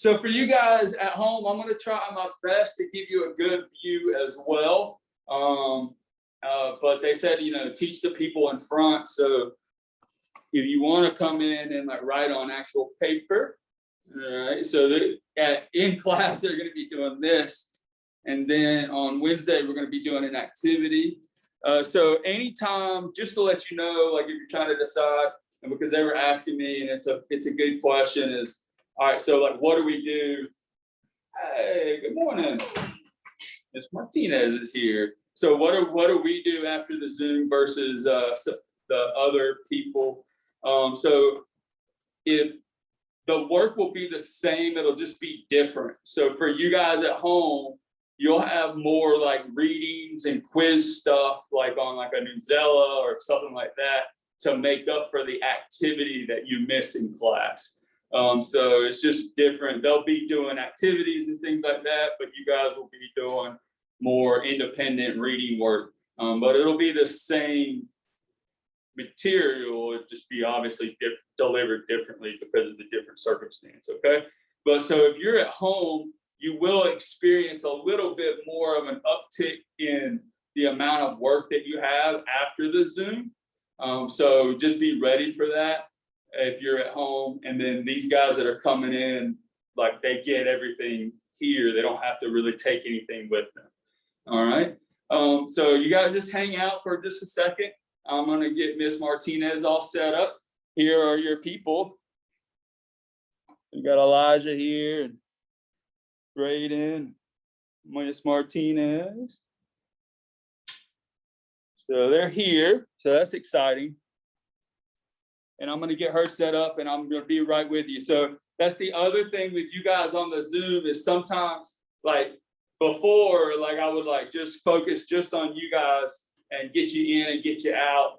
So for you guys at home, I'm going to try my best to give you a good view as well. But they said, teach the people in front. So if you want to come in and like write on actual paper, all right. So in class, they're going to be doing this. And then on Wednesday, we're going to be doing an activity. So anytime, just to let you know, like if you're trying to decide, and because they were asking me, and it's a good question, is all right. So like, what do we do? Hey, good morning. Miss Martinez is here. So what do we do after the Zoom versus the other people? So if the work will be the same, it'll just be different. So for you guys at home, you'll have more like readings and quiz stuff, like on like a Newsella or something like that, to make up for the activity that you miss in class. So it's just different. They'll be doing activities and things like that, but you guys will be doing more independent reading work. But it'll be the same material, it'll just be obviously delivered differently because of the different circumstance, okay? But so if you're at home, you will experience a little bit more of an uptick in the amount of work that you have after the Zoom. So just be ready for that if you're at home. And then these guys that are coming in, like they get everything here. They don't have to really take anything with them. All right. So you guys just hang out for just a second. I'm going to get Miss Martinez all set up. Here are your people. We got Elijah here and Braden, Miss Martinez. So they're here. So that's exciting. And I'm going to get her set up and I'm going to be right with you. So that's the other thing with you guys on the Zoom is sometimes like before, like I would like just focus just on you guys and get you in and get you out.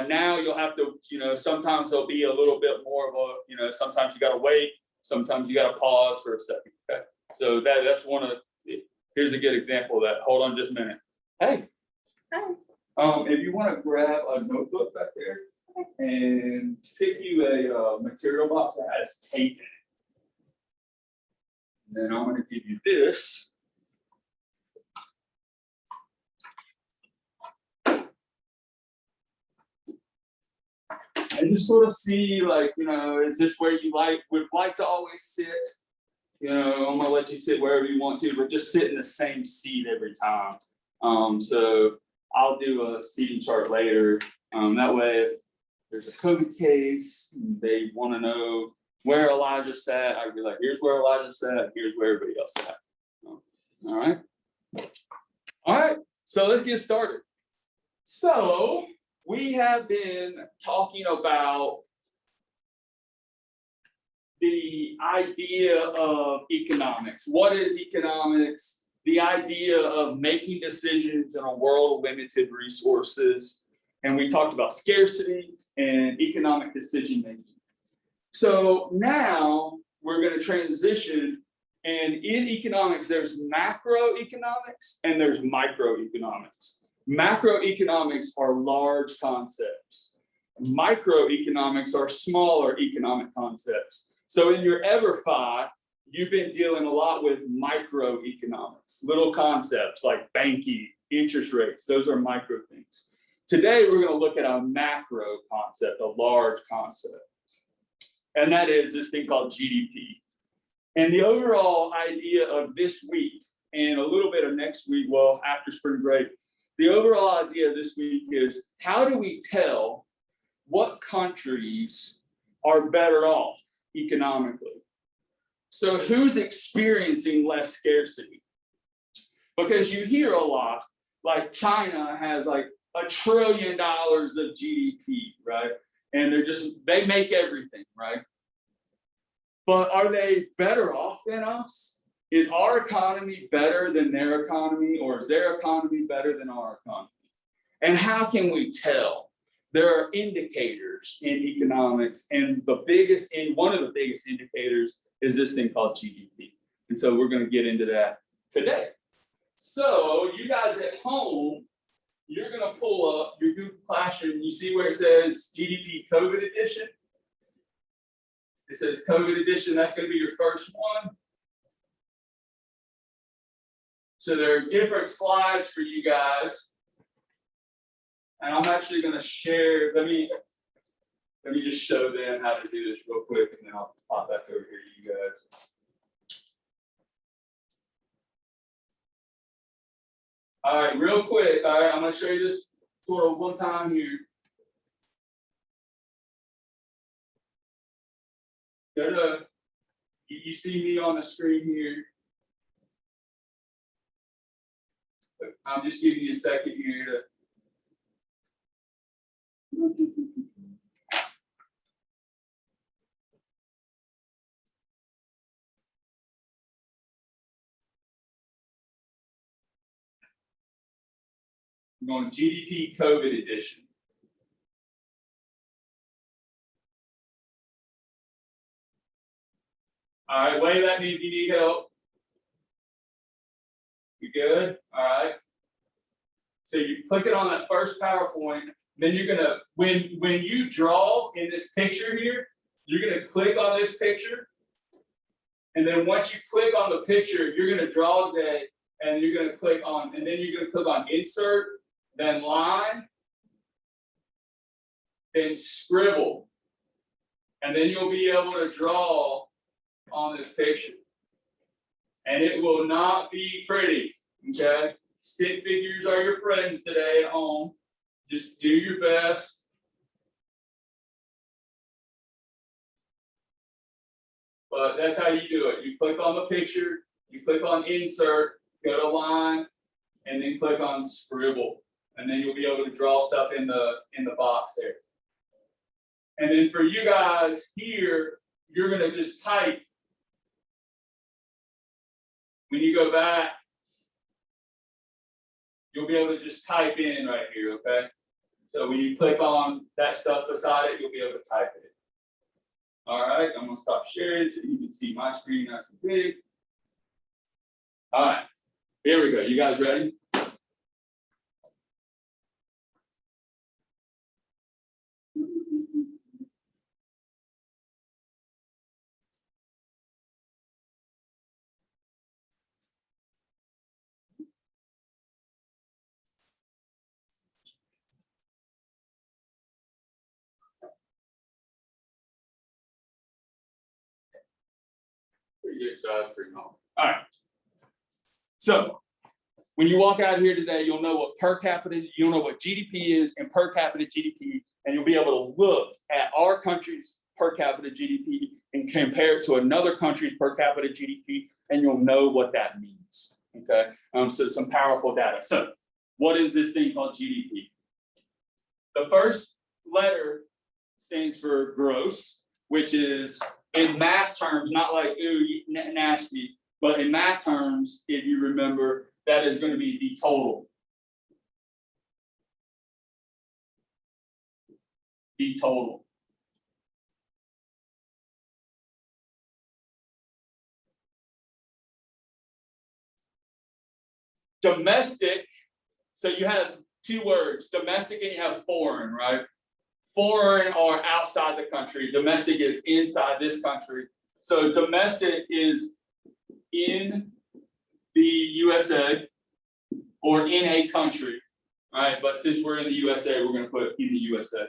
Now you'll have to, sometimes there'll be a little bit more of a, sometimes you got to wait. Sometimes you got to pause for a second. Okay. So that's here's a good example of that. Hold on just a minute. Hey. Hi. If you want to grab a notebook back there and pick you a material box that has tape in it. And then I'm going to give you this. And just sort of see, like, is this where you would like to always sit? I'm gonna let you sit wherever you want to, but just sit in the same seat every time. So I'll do a seating chart later. That way, if there's a COVID case, they want to know where Elijah sat, I'd be like, here's where Elijah sat, here's where everybody else sat. All right. All right. So let's get started. So we have been talking about the idea of economics. What is economics? The idea of making decisions in a world of limited resources. And we talked about scarcity and economic decision making. So now we're going to transition. And in economics, there's macroeconomics and there's microeconomics. Macroeconomics are large concepts. Microeconomics are smaller economic concepts. So in your EverFi, you've been dealing a lot with microeconomics, little concepts like banking, interest rates, those are micro things. Today, we're going to look at a macro concept, a large concept. And that is this thing called GDP. And the overall idea of this week and a little bit of next week, well, after spring break, the overall idea this week is how do we tell what countries are better off economically? So who's experiencing less scarcity? Because you hear a lot, like China has like $1 trillion of GDP, right? And they make everything, right? But are they better off than us? Is our economy better than their economy, or is their economy better than our economy? And how can we tell? There are indicators in economics, and one of the biggest indicators is this thing called GDP. And so we're going to get into that today. So you guys at home, you're going to pull up your Google Classroom. You see where it says GDP COVID edition? It says COVID edition. That's going to be your first one. So there are different slides for you guys. And I'm actually going to share, let me just show them how to do this real quick, and then I'll pop back over here to you guys. All right, real quick. All right, I'm going to show you this sort of one time here. Go to, you see me on the screen here. I'm just giving you a second here to. I'm going GDP COVID edition. All right, wave at me if you need help. You good? All right. So you click it on that first PowerPoint. Then you're gonna, when you draw in this picture here, you're gonna click on this picture. And then once you click on the picture, you're gonna draw today, and you're gonna click on, and then you're gonna click on insert, then line, then scribble. And then you'll be able to draw on this picture. And it will not be pretty, okay? Stick figures are your friends today at home. Just do your best. But that's how you do it. You click on the picture, you click on insert, go to line, and then click on scribble. And then you'll be able to draw stuff in the box there. And then for you guys here, you're gonna just type. When you go back, you'll be able to just type in right here, okay? So when you click on that stuff beside it, you'll be able to type it. All right, I'm gonna stop sharing so you can see my screen nice and big. All right, here we go. You guys ready? Pretty good size, pretty normal. All right. So when you walk out here today, you'll know what per capita, you'll know what GDP is and per capita GDP, and you'll be able to look at our country's per capita GDP and compare it to another country's per capita GDP, and you'll know what that means. Okay. So some powerful data. So what is this thing called GDP? The first letter stands for gross, which is in math terms, not like, ooh, nasty, but in math terms, if you remember, that is going to be the total. The total. Domestic, so you have two words, domestic and you have foreign, right? Foreign are outside the country. Domestic is inside this country. So domestic is in the USA or in a country, right? But since we're in the USA, we're going to put in the USA.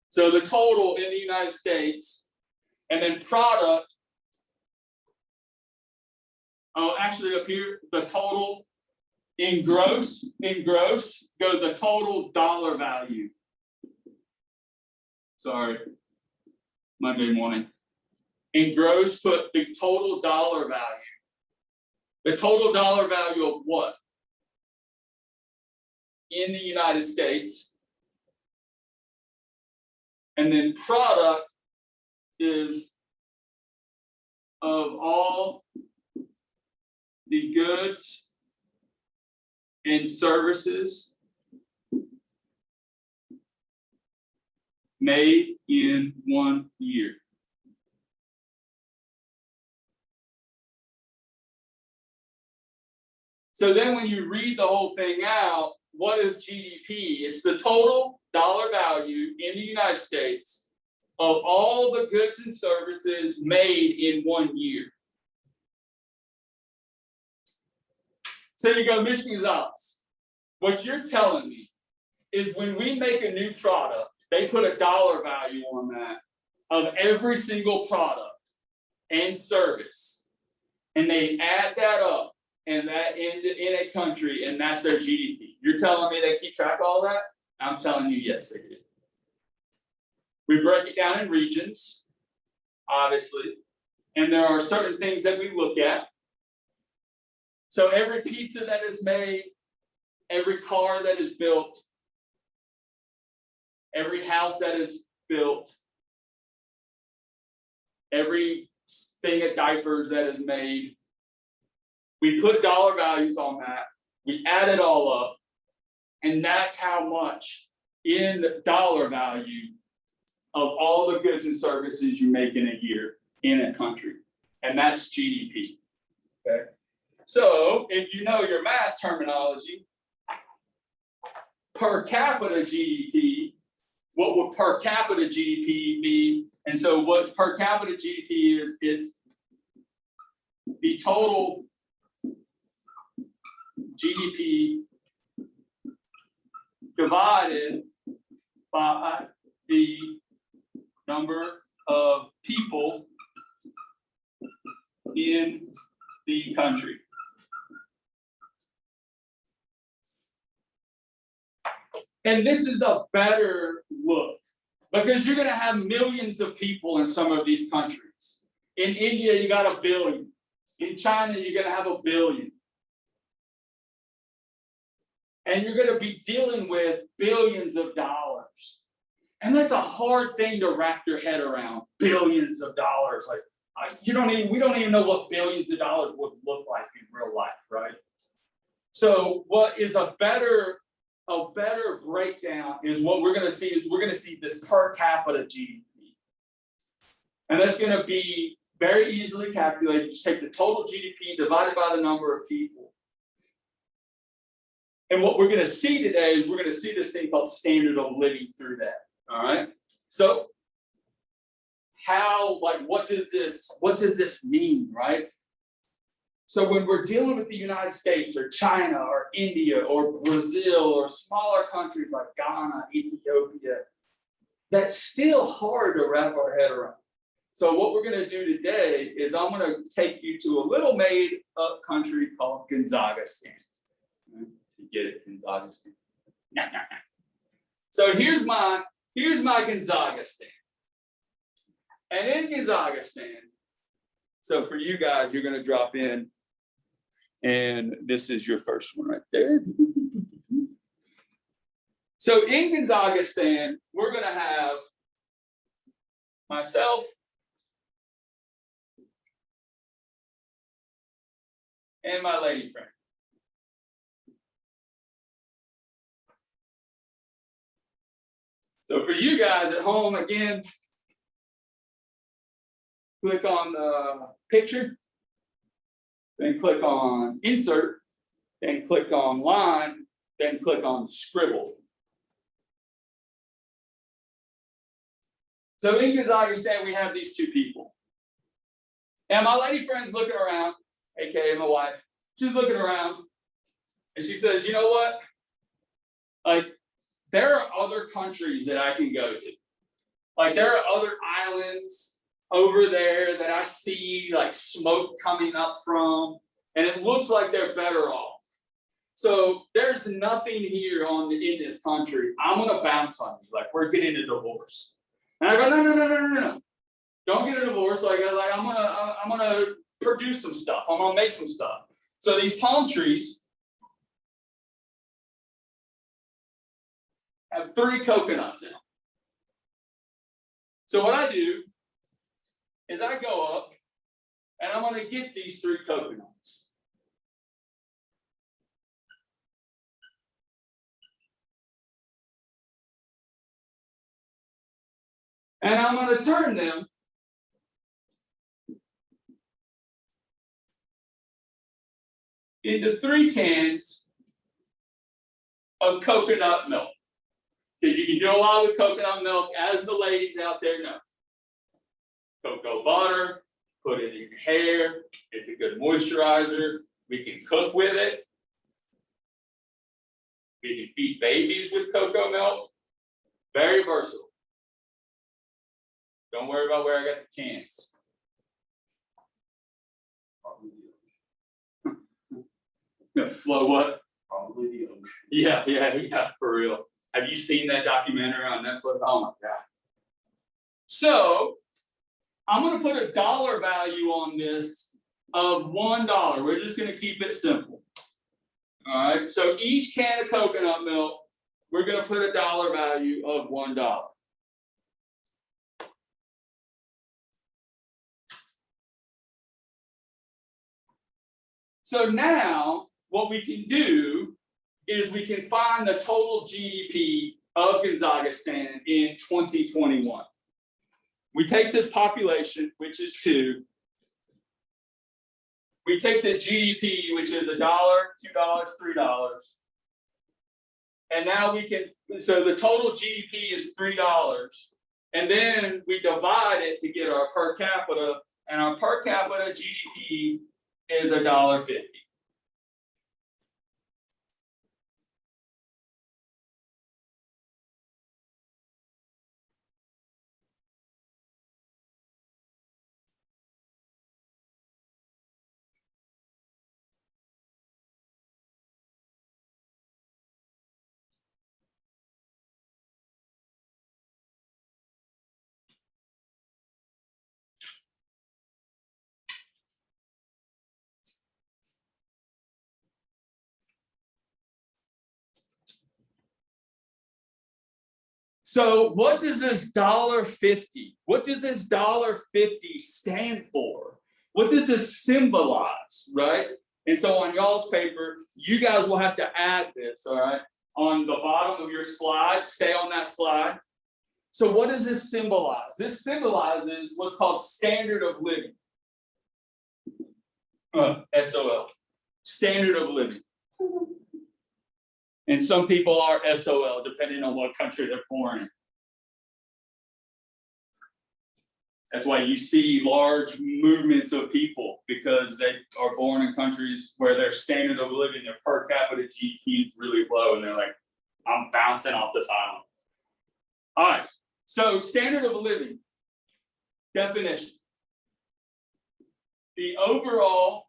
So the total in the United States, and then product. Oh, actually up here, the total in gross go the total dollar value. Sorry, Monday morning. In gross, put the total dollar value. The total dollar value of what? In the United States. And then product is of all the goods and services made in 1 year. So then when you read the whole thing out, what is GDP? It's the total dollar value in the United States of all the goods and services made in 1 year. So you go, Mr. Gonzalez, what you're telling me is when we make a new product, they put a dollar value on that of every single product and service, and they add that up and that in a country, and that's their GDP. You're telling me they keep track of all that? I'm telling you, yes, they do. We break it down in regions, obviously, and there are certain things that we look at. So every pizza that is made, every car that is built, every house that is built, every thing of diapers that is made, we put dollar values on that, we add it all up, and that's how much in dollar value of all the goods and services you make in a year in a country, and that's GDP. Okay, so if you know your math terminology, per capita GDP, what would per capita GDP be? And so what per capita GDP is, it's the total GDP divided by the number of people in the country. And this is a better look because you're going to have millions of people in some of these countries. In India, you got 1 billion. In China, you're going to have 1 billion. And you're going to be dealing with billions of dollars. And that's a hard thing to wrap your head around. Billions of dollars. Like we don't even know what billions of dollars would look like in real life, right? So what is a better breakdown is what we're going to see is we're going to see this per capita GDP. And that's going to be very easily calculated. Just take the total GDP divided by the number of people. And what we're going to see today is we're going to see this thing called standard of living through that. All right. So what does this mean, right? So when we're dealing with the United States or China or India or Brazil or smaller countries like Ghana, Ethiopia, that's still hard to wrap our head around. So what we're going to do today is I'm going to take you to a little made up country called Gonzagastan. You get it, Gonzagastan. So here's my Gonzagastan. And in Gonzagastan, so for you guys, you're going to drop in, and this is your first one right there. So in Gonzagastan, we're going to have myself and my lady friend. So for you guys at home, again, click on the picture, then click on insert, then click on line, then click on scribble. So in Kazakhstan, we have these two people. And my lady friend's looking around, aka my wife, she's looking around, and she says, you know what? Like, there are other countries that I can go to. Like, there are other islands over there that I see like smoke coming up from, and it looks like they're better off. So there's nothing here in this country. I'm gonna bounce on you, like we're getting a divorce. And I go, no. Don't get a divorce. Like I'm gonna produce some stuff. I'm gonna make some stuff. So these palm trees have 3 coconuts in them. So what I do is I go up and I'm going to get these 3 coconuts. And I'm going to turn them into 3 cans of coconut milk. Because you can do a lot with coconut milk, as the ladies out there know. Cocoa butter, put it in your hair. It's a good moisturizer. We can cook with it. We can feed babies with cocoa milk. Very versatile. Don't worry about where I got the cans. Gonna flow what? Probably the ocean. Yeah, for real. Have you seen that documentary on Netflix? Oh my God. So I'm gonna put a dollar value on this of $1. We're just gonna keep it simple. All right, so each can of coconut milk, we're gonna put a dollar value of $1. So now what we can do is we can find the total GDP of Gonzagastan in 2021. We take this population, which is 2. We take the GDP, which is $1, $2, $3. And now we can, so the total GDP is $3. And then we divide it to get our per capita, and our per capita GDP is $1.50. So what does this $1.50? What does this $1.50 stand for? What does this symbolize, right? And so on y'all's paper, you guys will have to add this, all right? On the bottom of your slide, stay on that slide. So what does this symbolize? This symbolizes what's called standard of living. SOL, standard of living. And some people are SOL, depending on what country they're born in. That's why you see large movements of people, because they are born in countries where their standard of living, their per capita GDP is really low, and they're like, I'm bouncing off this island. All right, so standard of living, definition. The overall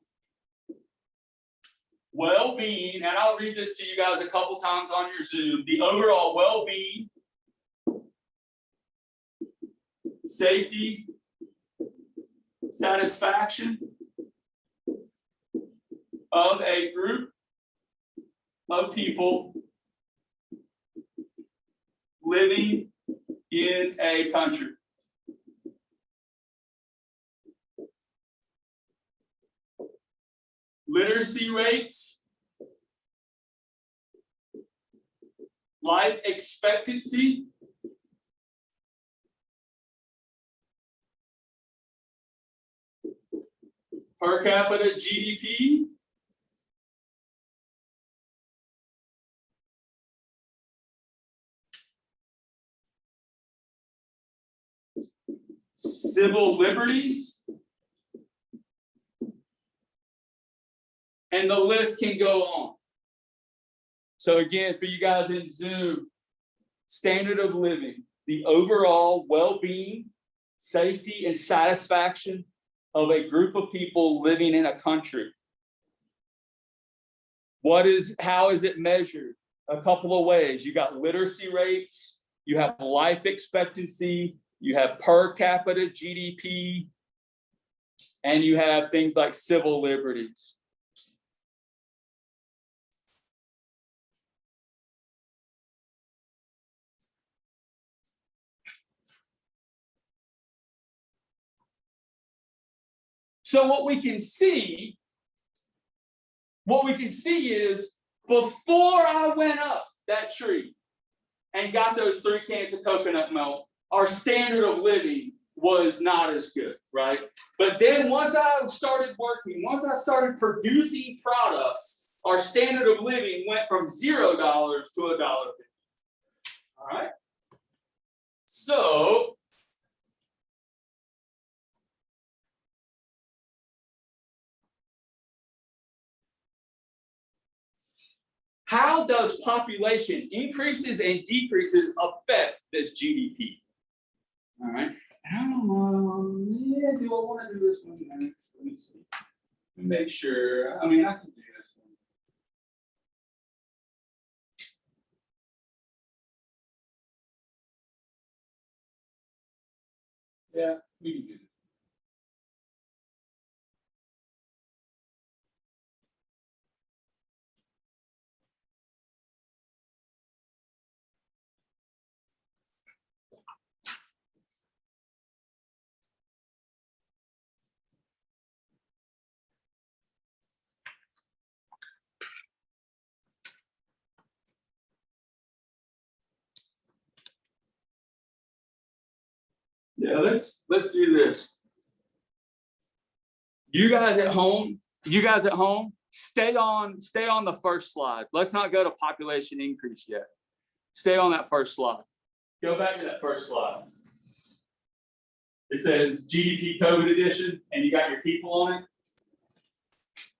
well-being, and I'll read this to you guys a couple times on your Zoom. The overall well-being, safety, satisfaction of a group of people living in a country. Literacy rates, life expectancy, per capita GDP, civil liberties, and the list can go on. So again, for you guys in Zoom, standard of living, the overall well-being, safety, and satisfaction of a group of people living in a country. How is it measured? A couple of ways. You got literacy rates, you have life expectancy, you have per capita GDP, and you have things like civil liberties. So what we can see is, before I went up that tree and got those 3 cans of coconut milk, our standard of living was not as good, right? But then once I started working, once I started producing products, our standard of living went from $0 to $1.50. All right. So how does population increases and decreases affect this GDP? All right. I don't know. Yeah, do I want to do this one next? Let me see. Make sure. I mean, I can do this one. Yeah, we can do this. Yeah, let's do this. You guys at home, stay on the first slide. Let's not go to population increase yet. Stay on that first slide. Go back to that first slide. It says GDP COVID edition, and you got your people on it.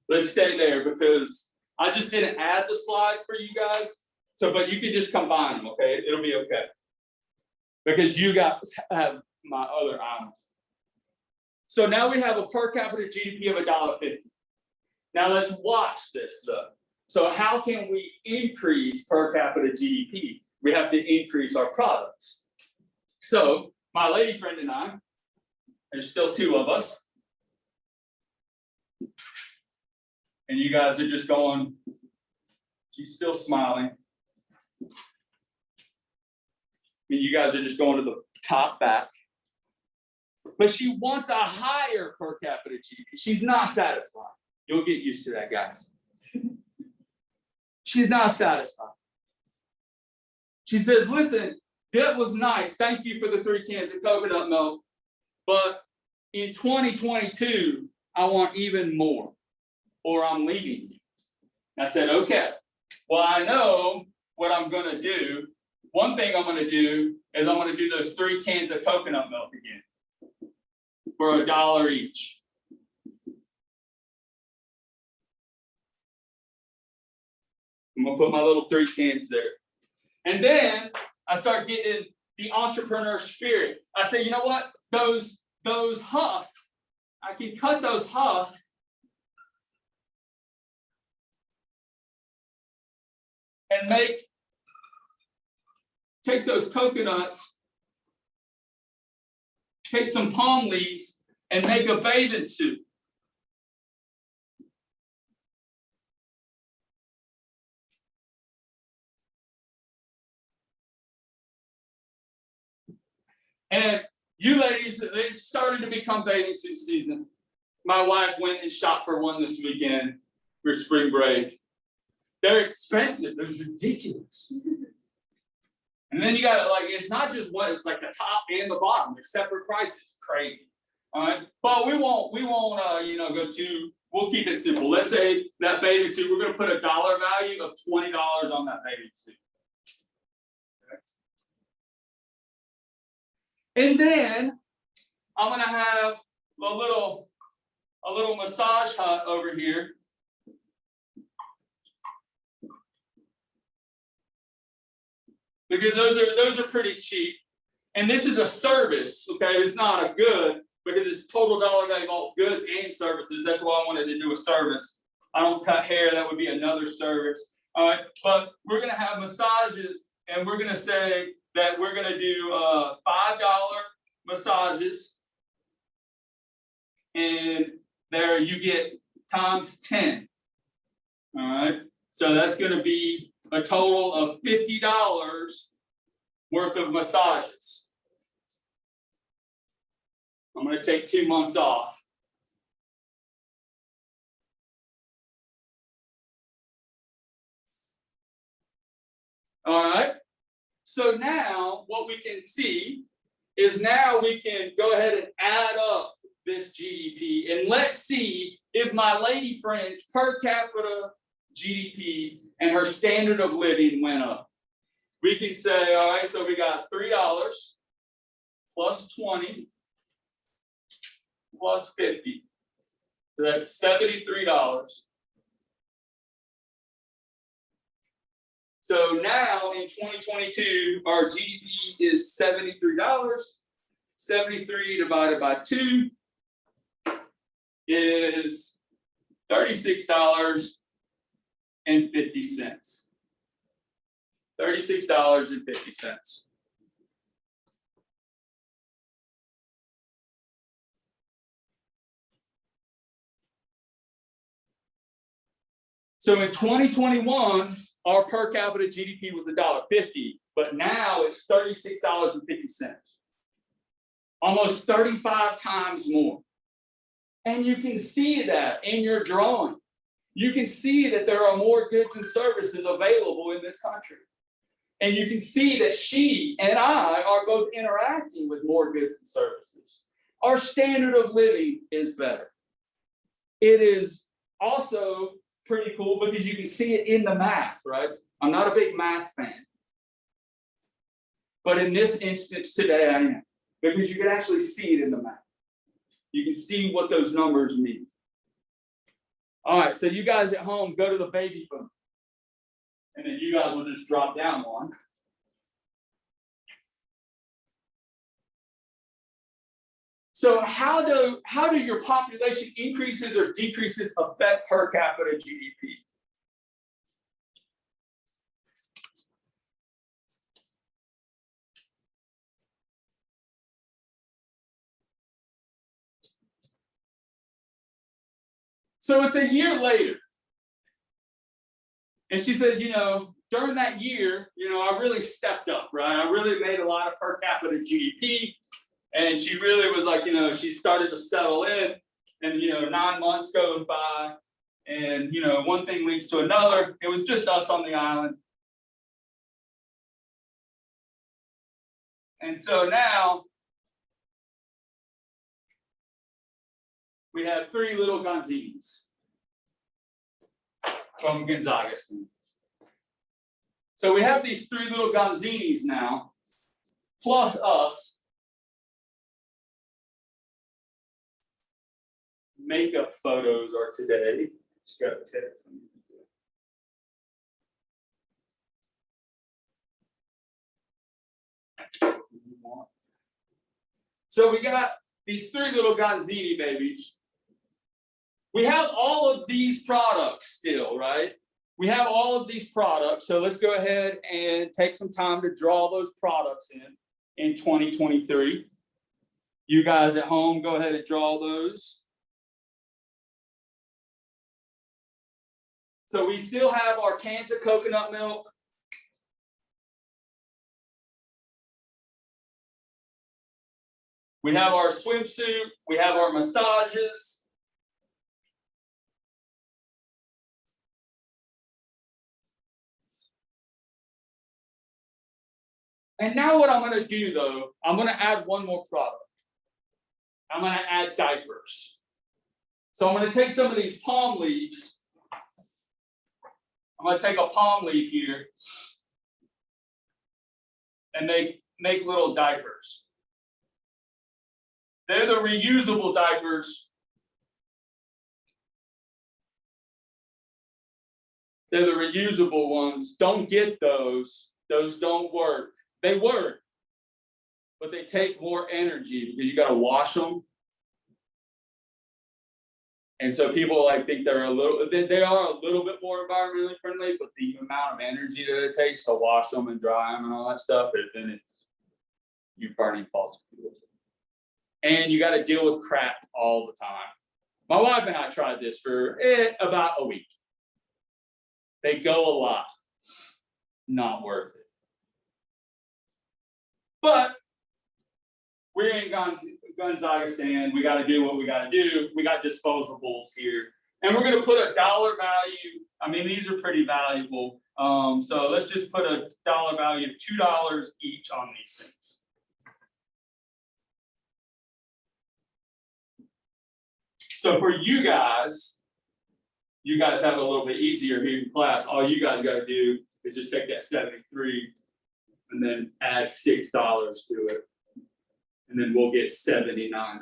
Let's stay there because I just didn't add the slide for you guys. So, but you can just combine them, okay? It'll be okay. Because you guys have my other items. So now we have a per capita GDP of $1.50. Now let's watch this stuff. So how can we increase per capita GDP? We have to increase our products. So my lady friend and I, there's still two of us. And you guys are just going, she's still smiling. And you guys are just going to the top back. But she wants a higher per capita GDP. She's not satisfied. You'll get used to that, guys. She's not satisfied. She says, listen, that was nice. Thank you for the 3 cans of coconut milk. But in 2022, I want even more, or I'm leaving you. I said, okay, well, I know what I'm going to do. One thing I'm going to do is I'm going to do those 3 cans of coconut milk again for $1 each. I'm going to put my little 3 cans there. And then I start getting the entrepreneur spirit. I say, you know what? Those husks, I can cut those husks and take those coconuts, take some palm leaves, and make a bathing suit. And you ladies, it's starting to become bathing suit season. My wife went and shopped for one this weekend for spring break. They're expensive. They're ridiculous. And then you got to, like, it's not just one, it's like the top and the bottom. They're separate prices. Crazy. All right. But we won't go too, we'll keep it simple. Let's say that bathing suit, we're going to put a dollar value of $20 on that bathing suit. And then I'm going to have a little massage hut over here. Because those are pretty cheap. And this is a service, okay? It's not a good, because it's total dollar value of all goods and services. That's why I wanted to do a service. I don't cut hair, that would be another service. All right, but we're gonna have massages, and we're gonna say that we're gonna do $5 massages. And there you get times 10. All right, so that's gonna be a total of $50 worth of massages. I'm going to take 2 months off. All right. So now what we can see is now we can go ahead and add up this GDP, and let's see if my lady friend's per capita GDP and her standard of living went up. we can say, all right, so we got $3 plus 20 plus 50. So that's $73. So now in 2022, our GDP is $73. 73 divided by 2 is $36.50. $36.50. So in 2021, our per capita GDP was $1.50, but now it's $36.50. Almost 35 times more. And you can see that in your drawing. You can see that there are more goods and services available in this country. And you can see that she and I are both interacting with more goods and services. Our standard of living is better. It is also pretty cool because you can see it in the math, right? I'm not a big math fan. But in this instance today, I am. Because you can actually see it in the math. You can see what those numbers mean. All right, so you guys at home, go to the baby boom. And then you guys will just drop down one. So how do your population increases or decreases affect per capita GDP? So it's a year later. And she says, during that year, I really stepped up, right? I really made a lot of per capita GDP. And she really was like, she started to settle in. And, 9 months go by. And, one thing leads to another. It was just us on the island. And so now we have 3 little Gonzinis from Gonzaga. So we have these 3 little Gonzinis now, plus us. Makeup photos are today. Just got a text. So we got these 3 little Gonzini babies. We have all of these products still, right? We have all of these products. So let's go ahead and take some time to draw those products in 2023. You guys at home, go ahead and draw those. So we still have our cans of coconut milk. We have our swimsuit. We have our massages. And now what I'm going to do, though, I'm going to add one more product. I'm going to add diapers. So I'm going to take some of these palm leaves. I'm going to take a palm leaf here and make little diapers. They're the reusable diapers. They're the reusable ones. Don't get those. Those don't work. They work, but they take more energy because you got to wash them. And so people think they are a little bit more environmentally friendly, but the amount of energy that it takes to wash them and dry them and all that stuff, then you're burning fossil fuels. And you got to deal with crap all the time. My wife and I tried this for about a week. They go a lot. Not worth it. But we're in Gonzaga. We got to do what we got to do. We got disposables here. And we're going to put a dollar value. I mean, these are pretty valuable. So let's just put a dollar value of $2 each on these things. So for you guys have it a little bit easier here in class. All you guys got to do is just take that 73 and then add $6 to it. And then we'll get $79.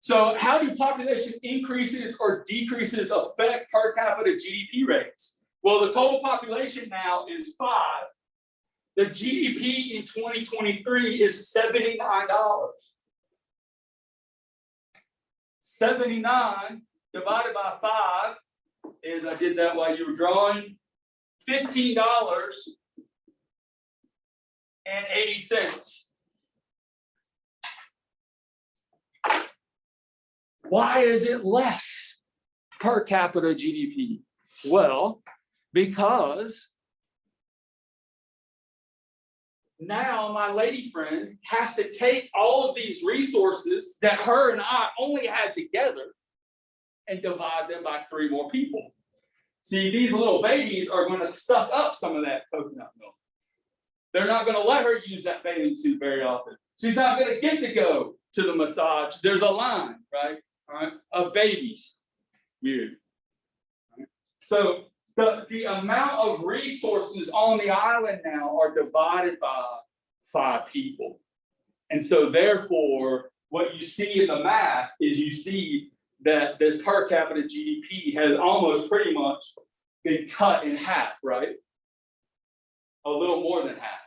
So how do population increases or decreases affect per capita GDP rates? Well, the total population now is 5. The GDP in 2023 is $79. 79 divided by 5 is, I did that while you were drawing, $15.80. Why is it less per capita GDP? Well, because now my lady friend has to take all of these resources that her and I only had together and divide them by 3 more people. See, these little babies are going to suck up some of that coconut milk. They're not going to let her use that bathing suit very often. She's not going to get to go to the massage. There's a line, right? All right, of babies. Weird. Right. So the amount of resources on the island now are divided by 5 people. And so therefore, what you see in the math is you see that the per capita GDP has almost pretty much been cut in half, right? A little more than half.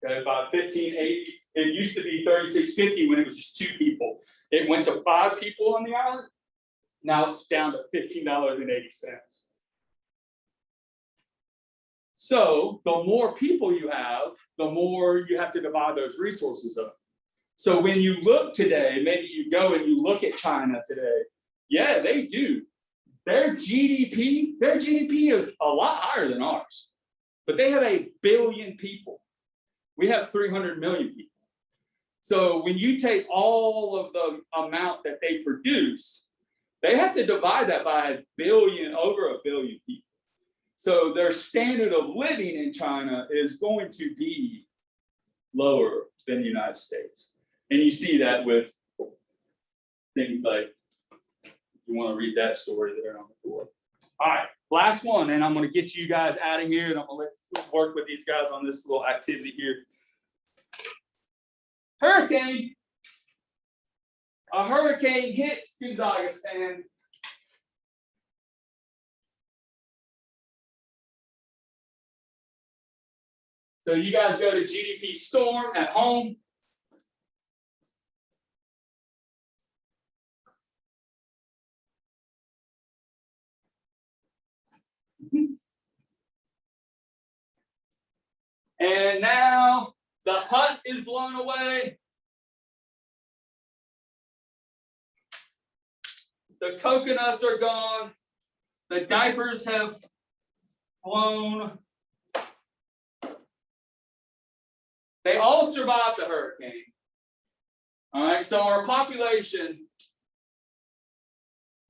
Okay, by 1580, it used to be 3650 when it was just 2 people. It went to 5 people on the island. Now it's down to $15.80. So the more people you have, the more you have to divide those resources up. So when you look today, maybe you go and you look at China today, yeah, they do. Their GDP is a lot higher than ours, but they have 1 billion people. We have 300 million people. So when you take all of the amount that they produce, they have to divide that by 1 billion, over 1 billion people. So their standard of living in China is going to be lower than the United States. And you see that with things like, you want to read that story there on the board. All right, last one, and I'm going to get you guys out of here, and I'm going to work with these guys on this little activity here. Hurricane. A hurricane hits Gonzaga, and so you guys go to GDP Storm at home. And now the hut is blown away. The coconuts are gone. The diapers have flown. They all survived the hurricane. All right, so our population,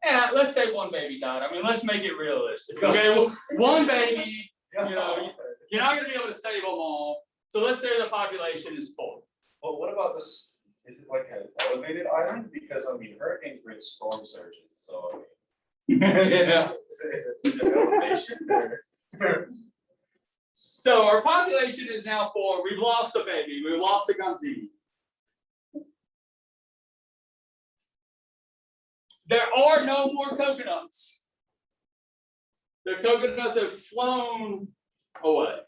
yeah, let's say 1 baby died. I mean, let's make it realistic. Okay, well, 1 baby, you know, you're not going to be able to save them all. So let's say the population is 4. Well, what about this? Is it like an elevated island? Because I mean, hurricanes bring storm surges. So I mean, Yeah. is it elevation or? So our population is now 4. We've lost a baby. We've lost a Gonzaga. There are no more coconuts. The coconuts have flown away.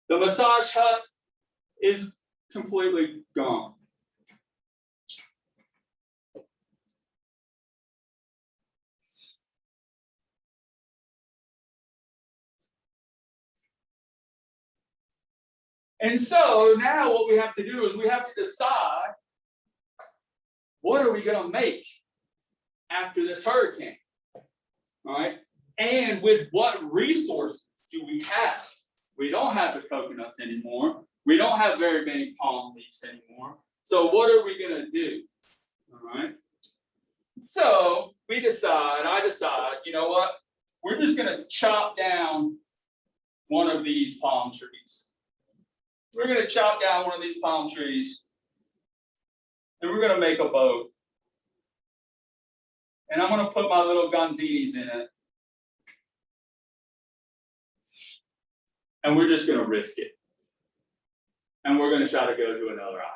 The massage hut is completely gone. And so now what we have to do is we have to decide, what are we going to make after this hurricane? all right? And with what resources do we have? We don't have the coconuts anymore. We don't have very many palm leaves anymore. So what are we gonna do? All right. So I decide, you know what? We're just gonna chop down one of these palm trees. We're gonna chop down one of these palm trees, and we're gonna make a boat. And I'm gonna put my little gonzinis in it. And we're just gonna risk it. And we're gonna try to go to another island.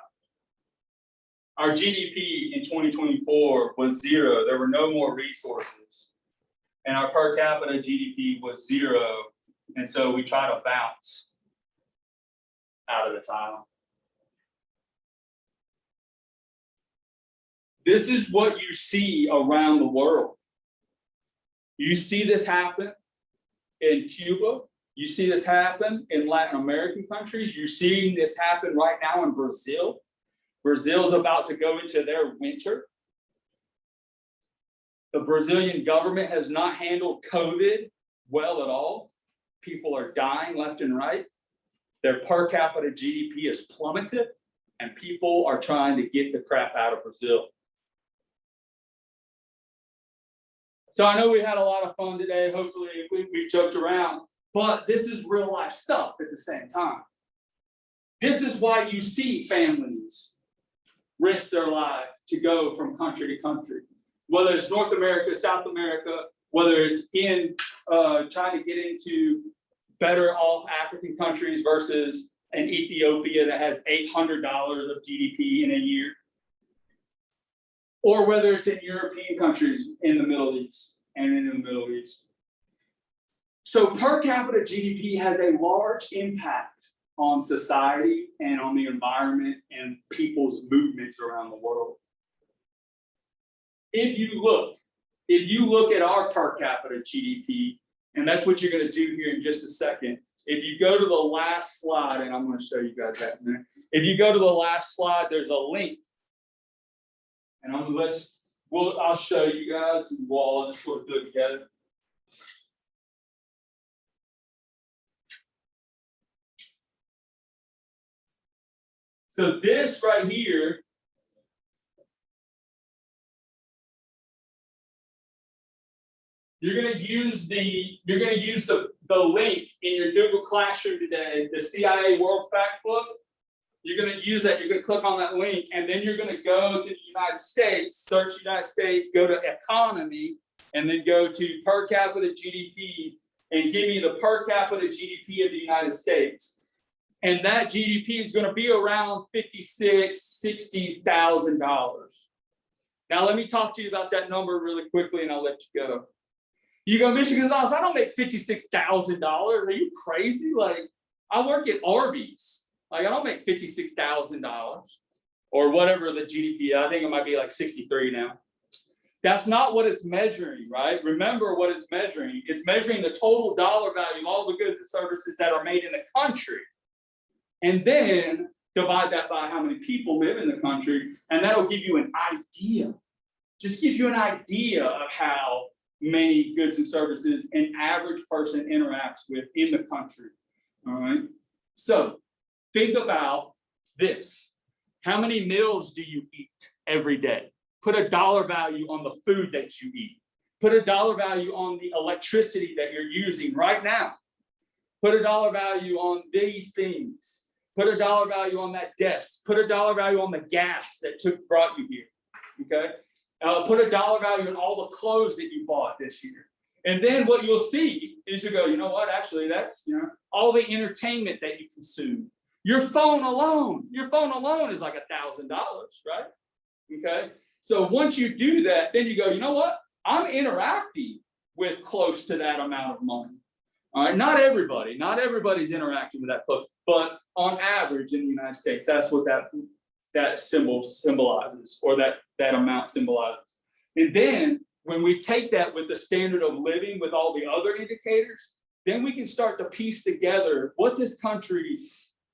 Our GDP in 2024 was 0. There were no more resources. And our per capita GDP was 0. And so we try to bounce out of the tile. This is what you see around the world. You see this happen in Cuba. You see this happen in Latin American countries. You're seeing this happen right now in Brazil. Brazil's about to go into their winter. The Brazilian government has not handled COVID well at all. People are dying left and right. Their per capita GDP is plummeted, and people are trying to get the crap out of Brazil. So I know we had a lot of fun today. Hopefully we joked around, but this is real life stuff at the same time. This is why you see families risk their life to go from country to country, whether it's North America, South America, whether it's in trying to get into better off African countries versus an Ethiopia that has $800 of GDP in a year, or whether it's in European countries in the Middle East and in the Middle East. So per capita GDP has a large impact on society and on the environment and people's movements around the world. If you look at our per capita GDP, and that's what you're going to do here in just a second. If you go to the last slide, and I'm going to show you guys that in a minute. If you go to the last slide, there's a link. And I'll show you guys, and we'll all just sort of do it together. So this right here you're going to use the link in your Google Classroom today, the CIA World Fact Book. You're going to use that. You're going to click on that link, and then you're going to go to the United States, search United States, go to economy, and then go to per capita GDP, and give me the per capita GDP of the United States. And that GDP is going to be around $56,000, $60,000. Now, let me talk to you about that number really quickly, and I'll let you go. You go, Mr. Gonzalez, I don't make $56,000. Are you crazy? Like, I work at Arby's. Like, I don't make $56,000 or whatever the GDP. I think it might be like 63 now. That's not what it's measuring, right? Remember what it's measuring. It's measuring the total dollar value, all the goods and services that are made in the country. And then divide that by how many people live in the country, and that'll give you an idea. Just give you an idea of how many goods and services an average person interacts with in the country. All right. So think about this. How many meals do you eat every day? Put a dollar value on the food that you eat. Put a dollar value on the electricity that you're using right now. Put a dollar value on these things. Put a dollar value on that desk. Put a dollar value on the gas that brought you here. Okay. Put a dollar value on all the clothes that you bought this year. And then what you'll see is you go, you know what, actually that's, all the entertainment that you consume. Your phone alone is like $1,000, right? Okay. So once you do that, then you go, you know what, I'm interacting with close to that amount of money. All right, not everybody's interacting with that close, but on average in the United States, that's what that symbol symbolizes, or that amount symbolizes. And then when we take that with the standard of living with all the other indicators, then we can start to piece together what this country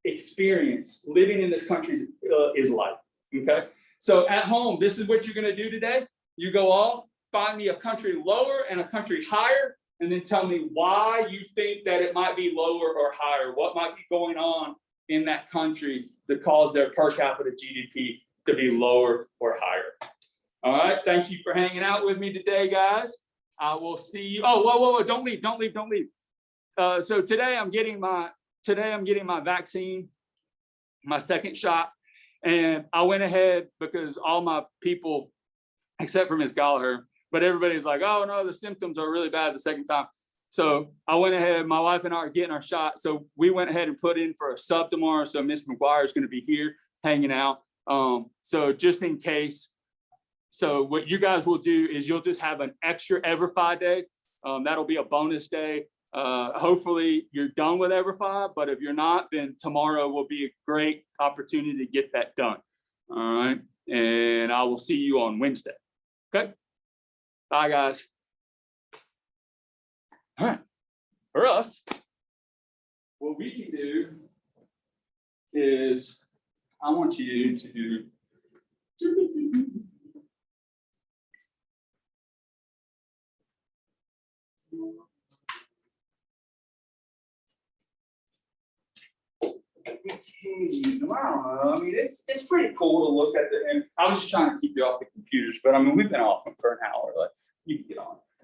experience living in this country is like. Okay. So at home, this is what you're going to do today. You go off, find me a country lower and a country higher, and then tell me why you think that it might be lower or higher. What might be going on in that country that cause their per capita GDP to be lower or higher. All right, thank you for hanging out with me today, guys. I will see you. Oh, whoa, don't leave. So today I'm getting my vaccine, my second shot, and I went ahead because all my people, except for Ms. Gallagher, but everybody's like, oh no, the symptoms are really bad the second time. So I went ahead, my wife and I are getting our shot. So we went ahead and put in for a sub tomorrow. So Miss McGuire is going to be here hanging out. So just in case. So what you guys will do is you'll just have an extra EverFi day. That'll be a bonus day. Hopefully you're done with EverFi, but if you're not, then tomorrow will be a great opportunity to get that done. All right. And I will see you on Wednesday. Okay. Bye, guys. All right. For us, what we can do is I want you to do I mean, it's pretty cool to look at and I was just trying to keep you off the computers, but I mean, we've been off them for an hour. Like, you can get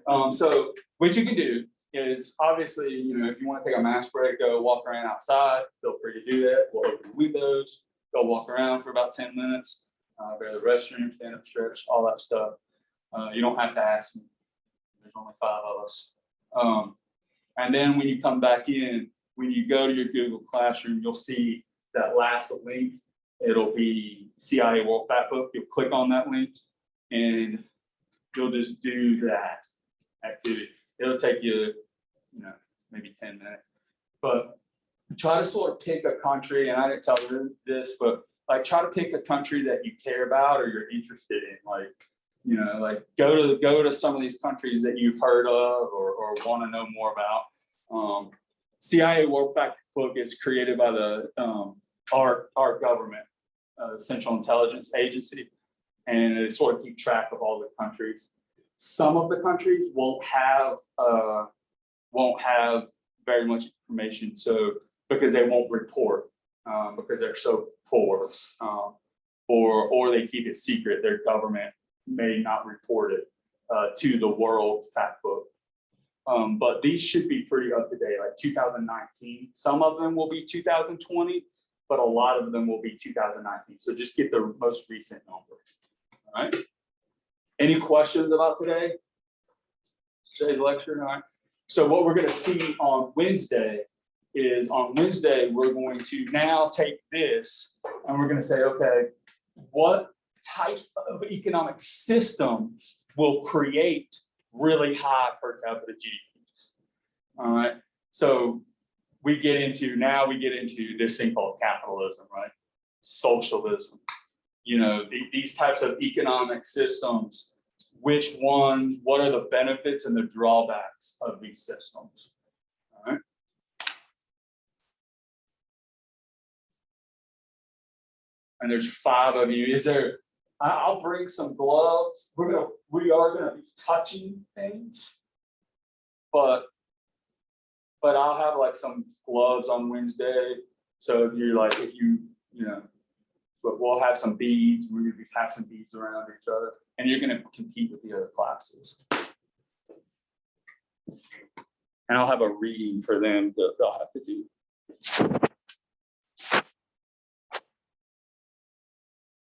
on. So what you can do is obviously, you know, if you want to take a mask break, go walk around outside. Feel free to do that. We'll open the windows, go walk around for about 10 minutes. Go to the restroom, stand up, stretch, all that stuff. You don't have to ask me. There's only 5 of us. And then when you come back in, when you go to your Google Classroom, you'll see that last link. It'll be CIA World Factbook. You'll click on that link and you'll just do that activity. It'll take you, maybe 10 minutes. But try to sort of pick a country, and I didn't tell you this, but like try to pick a country that you care about or you're interested in. Like, go to some of these countries that you've heard of or want to know more about. CIA World Factbook is created by the our government, Central Intelligence Agency, and it sort of keep track of all the countries. Some of the countries won't have very much information, so because they won't report because they're so poor, or they keep it secret. Their government may not report it to the World Factbook. But these should be pretty up to date, like 2019. Some of them will be 2020, but a lot of them will be 2019. So just get the most recent number. All right. Any questions about today's lecture? All right. So what we're going to see on Wednesday is we're going to now take this and we're going to say, okay, what types of economic systems will create really high per capita GDPs? All right. So we get into this thing called capitalism, right? Socialism. These types of economic systems, what are the benefits and the drawbacks of these systems? All right. And there's 5 of you. I'll bring some gloves. We are gonna be touching things, but I'll have like some gloves on Wednesday. So but we'll have some beads. We're gonna be passing beads around each other, and you're gonna compete with the other classes. And I'll have a reading for them that they'll have to do.